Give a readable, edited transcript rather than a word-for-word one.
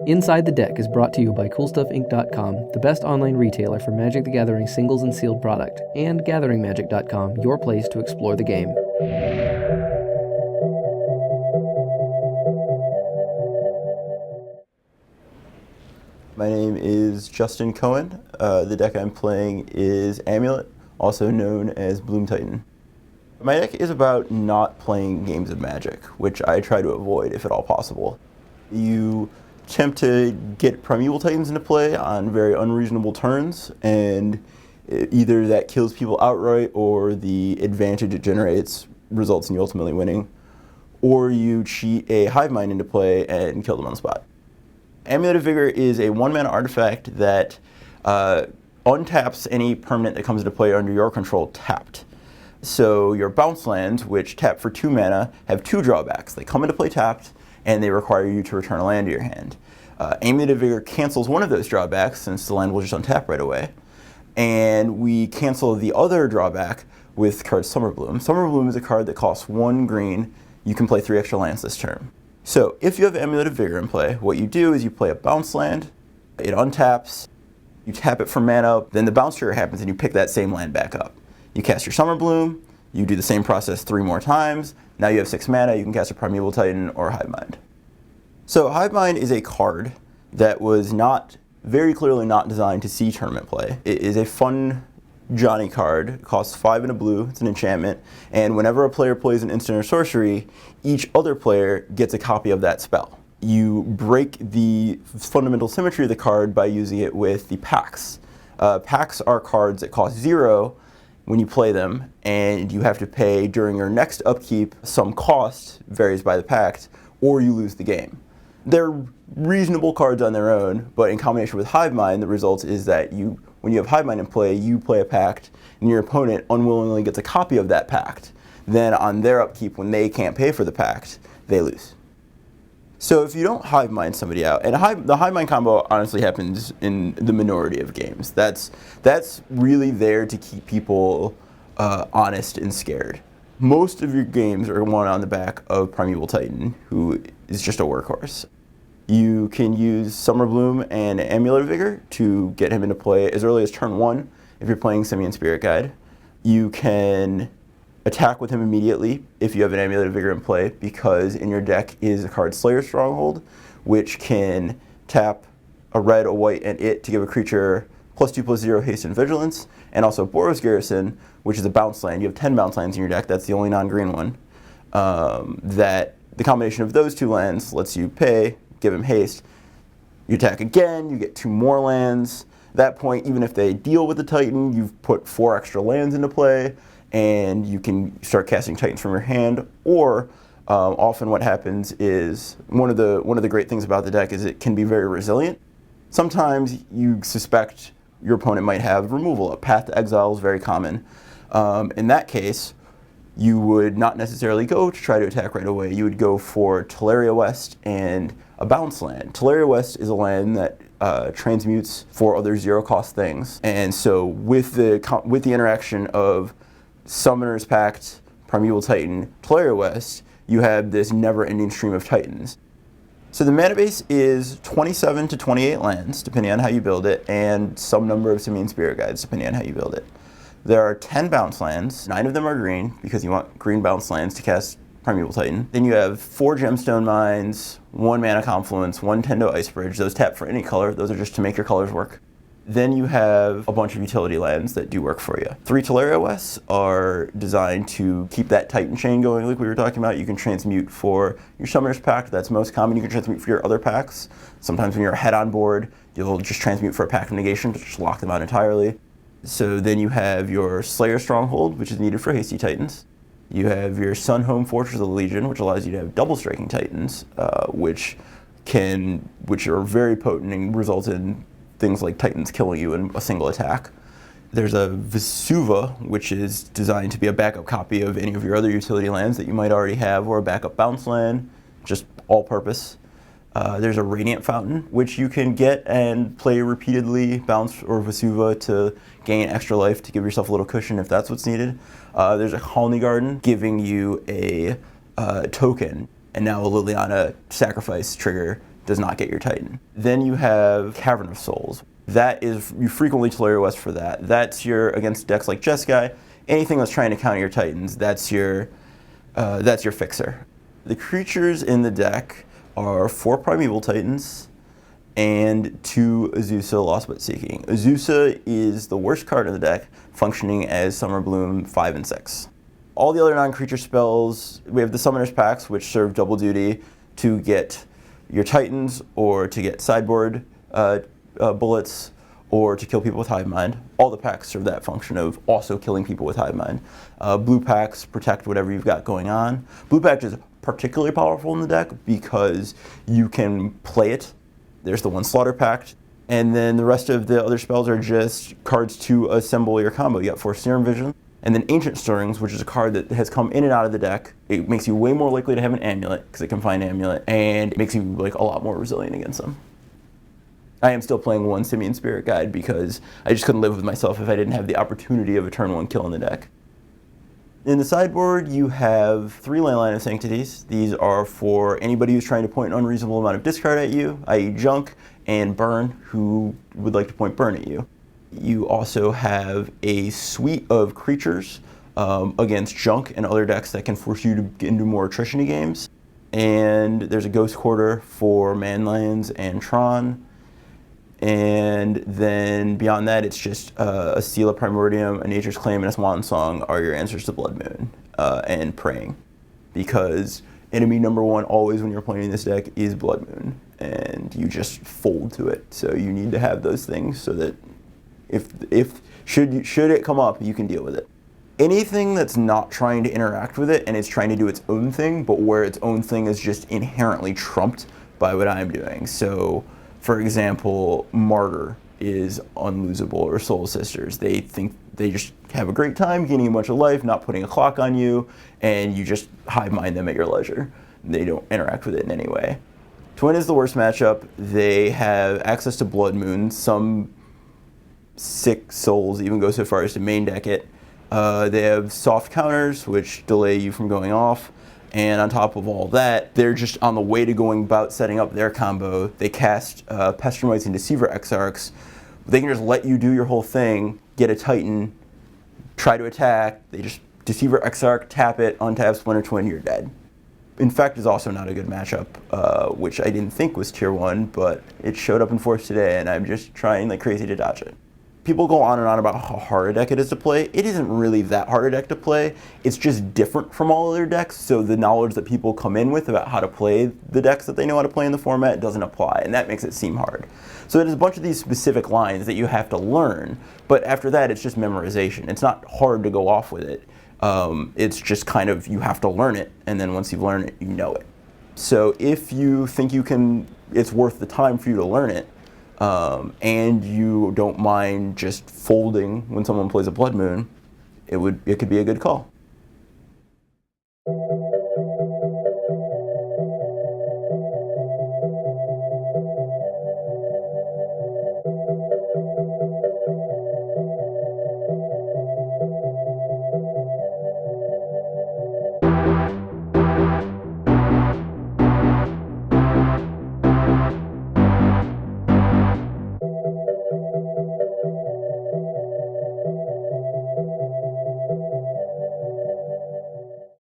Inside the Deck is brought to you by CoolStuffInc.com, the best online retailer for Magic the Gathering singles and sealed product, and GatheringMagic.com, your place to explore the game. My name is Justin Cohen. The deck I'm playing is Amulet, also known as Bloom Titan. My deck is about not playing games of Magic, which I try to avoid if at all possible. You attempt to get Primeval Titans into play on very unreasonable turns, and either that kills people outright or the advantage it generates results in you ultimately winning, or you cheat a Hive Mind into play and kill them on the spot. Amulet of Vigor is a 1-mana artifact that untaps any permanent that comes into play under your control tapped. So your bounce lands, which tap for 2 mana, have 2 drawbacks. They come into play tapped, and they require you to return a land to your hand. Amulet of Vigor cancels one of those drawbacks, since the land will just untap right away. And we cancel the other drawback with the card Summerbloom. Summerbloom is a card that costs 1 green. You can play 3 extra lands this turn. So if you have Amulet of Vigor in play, what you do is you play a bounce land, it untaps, you tap it for mana, then the bounce trigger happens and you pick that same land back up. You cast your Summerbloom, you do the same process 3 more times, now you have 6 mana, you can cast a Primeval Titan or Hive Mind. So Hive Mind is a card that was very clearly not designed to see tournament play. It is a fun Johnny card. It costs 5 and a blue, it's an enchantment, and whenever a player plays an instant or sorcery, each other player gets a copy of that spell. You break the fundamental symmetry of the card by using it with the pacts. Pacts are cards that cost 0 when you play them, and you have to pay during your next upkeep some cost, varies by the pact, or you lose the game. They're reasonable cards on their own, but in combination with Hive Mind, the result is that when you have Hive Mind in play, you play a pact, and your opponent unwillingly gets a copy of that pact. Then on their upkeep, when they can't pay for the pact, they lose. So if you don't Hive Mind somebody out, and the Hive Mind combo honestly happens in the minority of games. That's really there to keep people honest and scared. Most of your games are won on the back of Primeval Titan, who is just a workhorse. You can use Summerbloom and Amulet of Vigor to get him into play as early as turn 1 if you're playing Simian Spirit Guide. You can attack with him immediately if you have an Amulet of Vigor in play, because in your deck is a card Slayers Stronghold, which can tap a red, a white, and it to give a creature +2/+0 haste and vigilance, and also Boros Garrison, which is a bounce land. You have 10 bounce lands in your deck, that's the only non-green one. That the combination of those 2 lands lets you pay, give him haste, you attack again, you get 2 more lands. At that point, even if they deal with the Titan, you've put 4 extra lands into play, and you can start casting Titans from your hand. Or often what happens is, one of the great things about the deck is it can be very resilient. Sometimes you suspect your opponent might have removal. A Path to Exile is very common. In that case, you would not necessarily go to try to attack right away. You would go for Tolaria West and a bounce land. Tolaria West is a land that transmutes for other 0-cost things. And so with the interaction of Summoner's Pact, Primeval Titan, Tolaria West, you have this never-ending stream of Titans. So the mana base is 27 to 28 lands, depending on how you build it, and some number of Simian Spirit Guides, depending on how you build it. There are 10 bounce lands. 9 of them are green, because you want green bounce lands to cast Primeval Titan. Then you have 4 Gemstone Mines, 1 Mana Confluence, 1 Tendo Ice Bridge. Those tap for any color. Those are just to make your colors work. Then you have a bunch of utility lands that do work for you. 3 Tolaria Wests are designed to keep that Titan chain going like we were talking about. You can transmute for your Summoner's Pact, that's most common. You can transmute for your other pacts. Sometimes when you're ahead on board, you'll just transmute for a Pact of Negation to just lock them out entirely. So then you have your Slayers Stronghold, which is needed for hasty Titans. You have your Sunhome Fortress of the Legion, which allows you to have double striking Titans, which are very potent and result in things like Titans killing you in a single attack. There's a Vesuva, which is designed to be a backup copy of any of your other utility lands that you might already have, or a backup bounce land, just all-purpose. There's a Radiant Fountain, which you can get and play repeatedly, bounce or Vesuva to gain extra life to give yourself a little cushion if that's what's needed. There's a Khalni Garden, giving you a token, and now a Leyline sacrifice trigger does not get your Titan. Then you have Cavern of Souls. That is, you frequently Tolaria West for that. That's your, against decks like Jeskai, anything that's trying to counter your Titans, that's your fixer. The creatures in the deck are 4 Primeval Titans and 2 Azusa Lost But Seeking. Azusa is the worst card in the deck, functioning as Summer Bloom 5 and 6. All the other non-creature spells, we have the Summoner's Pacts, which serve double duty to get your Titans or to get sideboard bullets or to kill people with Hive Mind. All the packs serve that function of also killing people with Hive Mind. Blue packs protect whatever you've got going on. Blue pact is particularly powerful in the deck because you can play it. There's the one Slaughter Pact, and then the rest of the other spells are just cards to assemble your combo. You got 4 Serum Visions, and then Ancient Stirrings, which is a card that has come in and out of the deck. It makes you way more likely to have an Amulet, because it can find Amulet, and it makes you like a lot more resilient against them. I am still playing 1 Simian Spirit Guide because I just couldn't live with myself if I didn't have the opportunity of a turn 1 kill in the deck. In the sideboard, you have 3 Leyline of Sanctities. These are for anybody who's trying to point an unreasonable amount of discard at you, i.e. junk, and burn, who would like to point burn at you. You also have a suite of creatures against junk and other decks that can force you to get into more attrition games. And there's a Ghost Quarter for Manlands and Tron. And then beyond that, it's just a Seal of Primordium, a Nature's Claim, and a Swan Song are your answers to Blood Moon and Praying. Because enemy number 1 always when you're playing this deck is Blood Moon, and you just fold to it. So you need to have those things so that should it come up, you can deal with it. Anything that's not trying to interact with it and it's trying to do its own thing, but where its own thing is just inherently trumped by what I'm doing. So, for example, Martyr is unlosable, or Soul Sisters. They think they just have a great time gaining a bunch of life, not putting a clock on you, and you just hive mind them at your leisure. They don't interact with it in any way. Twin is the worst matchup. They have access to Blood Moon. Some sick souls even go so far as to main deck it. They have soft counters, which delay you from going off. And on top of all that, they're just on the way to going about setting up their combo. They cast Pestermites and Deceiver Exarchs. They can just let you do your whole thing, get a Titan, try to attack. They just Deceiver Exarch, tap it, untap Splinter Twin, you're dead. Infect is also not a good matchup, which I didn't think was tier 1, but it showed up in Force today, and I'm just trying like crazy to dodge it. People go on and on about how hard a deck it is to play. It isn't really that hard a deck to play. It's just different from all other decks, so the knowledge that people come in with about how to play the decks that they know how to play in the format doesn't apply, and that makes it seem hard. So there's a bunch of these specific lines that you have to learn, but after that it's just memorization. It's not hard to go off with it. It's just kind of, you have to learn it, and then once you've learned it, you know it. So if you think it's worth the time for you to learn it, and you don't mind just folding when someone plays a Blood Moon, it could be a good call.